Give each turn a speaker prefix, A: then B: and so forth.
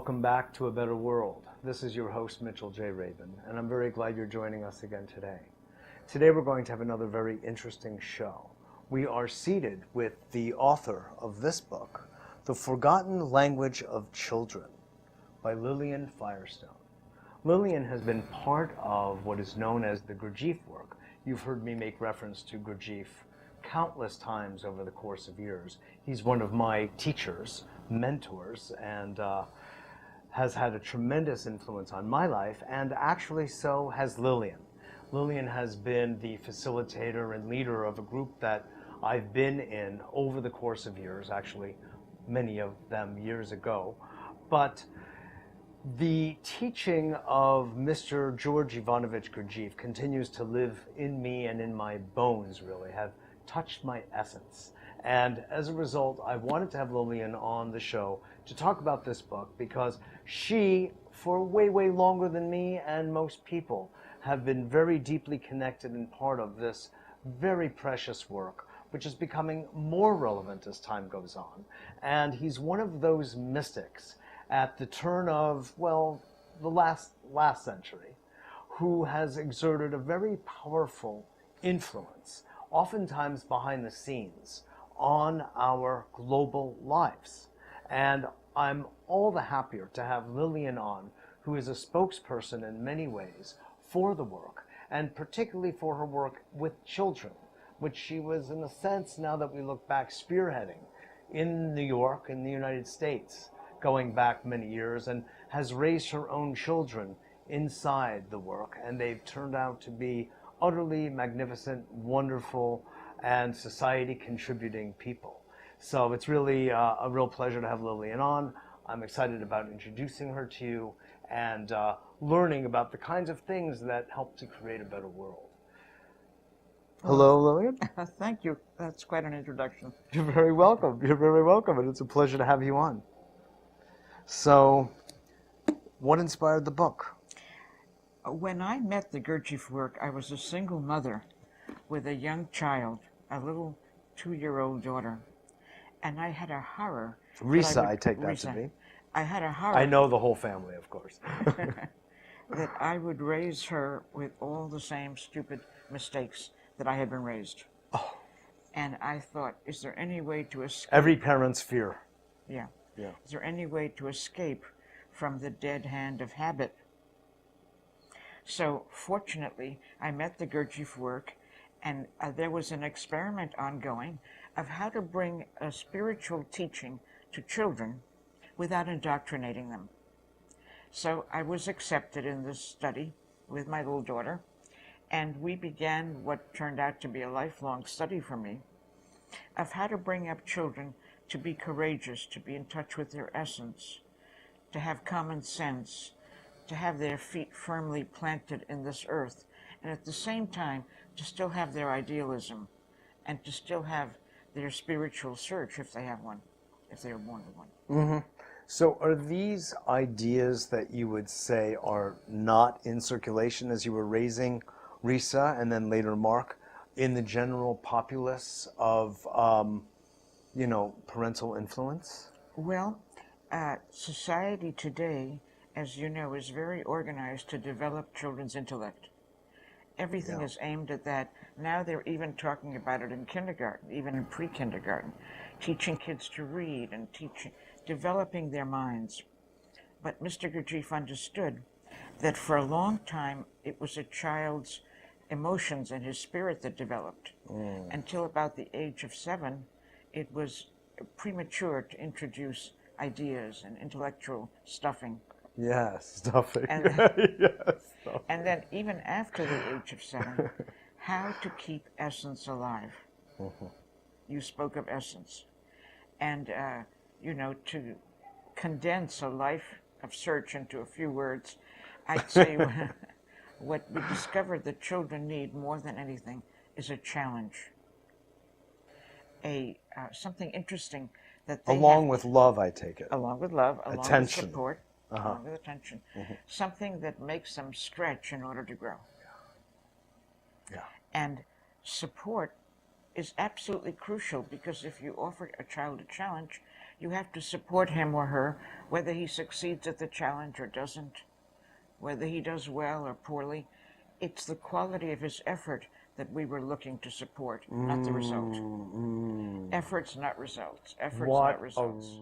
A: welcome back to A Better World. This is your host, Mitchell J. Rabin, and I'm very glad you're joining us again today. Today we're going to have another very interesting show. We are seated with the author of this book, The Forgotten Language of Children, by Lillian Firestone. Lillian has been part of what is known as the Gurdjieff work. You've heard me make reference to Gurdjieff countless times over the course of years. He's one of my teachers, mentors, and has had a tremendous influence on my life, and actually so has Lillian. Lillian has been the facilitator and leader of a group that I've been in over the course of years, actually many of them years ago. But the teaching of Mr. George Ivanovich Gurdjieff continues to live in me and in my bones, really, have touched my essence. And as a result, I wanted to have Lillian on the show to talk about this book because she, for way, way longer than me and most people, have been very deeply connected and part of this very precious work, which is becoming more relevant as time goes on. And he's one of those mystics at the turn of, well, the last century, who has exerted a very powerful influence, oftentimes behind the scenes, on our global lives. And I'm all the happier to have Lillian on, who is a spokesperson in many ways for the work, and particularly for her work with children, which she was, in a sense, now that we look back, spearheading in New York, in the United States, going back many years, and has raised her own children inside the work, and they've turned out to be utterly magnificent, wonderful, and society-contributing people. So it's really a real pleasure to have Lillian on. I'm excited about introducing her to you and learning about the kinds of things that help to create a better world. Hello, Lillian.
B: Thank you. That's quite an introduction.
A: You're very welcome. You're very welcome, and it's a pleasure to have you on. So, what inspired the book?
B: When I met the Gurdjieff work, I was a single mother with a young child, a little 2-year-old daughter, and I had a horror.
A: Risa, I take that to be.
B: I had a horror.
A: I know the whole family, of course.
B: that I would raise her with all the same stupid mistakes that I had been raised.
A: Oh.
B: And I thought, is there any way to escape?
A: Every parent's fear.
B: Yeah.
A: Yeah.
B: Is there any way to escape from the dead hand of habit? So, fortunately, I met the Gurdjieff work, and there was an experiment ongoing of how to bring a spiritual teaching to children without indoctrinating them. So I was accepted in this study with my little daughter, and we began what turned out to be a lifelong study for me of how to bring up children to be courageous, to be in touch with their essence, to have common sense, to have their feet firmly planted in this earth, and at the same time to still have their idealism and to still have their spiritual search if they have one, if they are born with one.
A: Mm-hmm. So are these ideas that you would say are not in circulation as you were raising Risa and then later Mark in the general populace of parental influence?
B: Well, society today, as you know, is very organized to develop children's intellect. Everything is aimed at that. Now they're even talking about it in kindergarten, even in pre-kindergarten, teaching kids to read and developing their minds. But Mr. Gurdjieff understood that for a long time it was a child's emotions and his spirit that developed. Until about the age of 7, it was premature to introduce ideas and intellectual stuffing.
A: Yes, stuffing.
B: And
A: stuffing.
B: And then even after the age of 7, how to keep essence alive.
A: Mm-hmm.
B: You spoke of essence. And, to condense a life of search into a few words, I'd say what we discovered that children need more than anything is a challenge. Something interesting that they
A: along with love, I take it.
B: Along with love, along
A: attention.
B: with support,
A: Uh-huh.
B: along with attention.
A: Mm-hmm.
B: Something that makes them stretch in order to grow.
A: Yeah.
B: And support is absolutely crucial, because if you offer a child a challenge, You have to support him or her, whether he succeeds at the challenge or doesn't, whether he does well or poorly. It's the quality of his effort that we were looking to support, not the result. Efforts, not results. Efforts,
A: What
B: not results.
A: a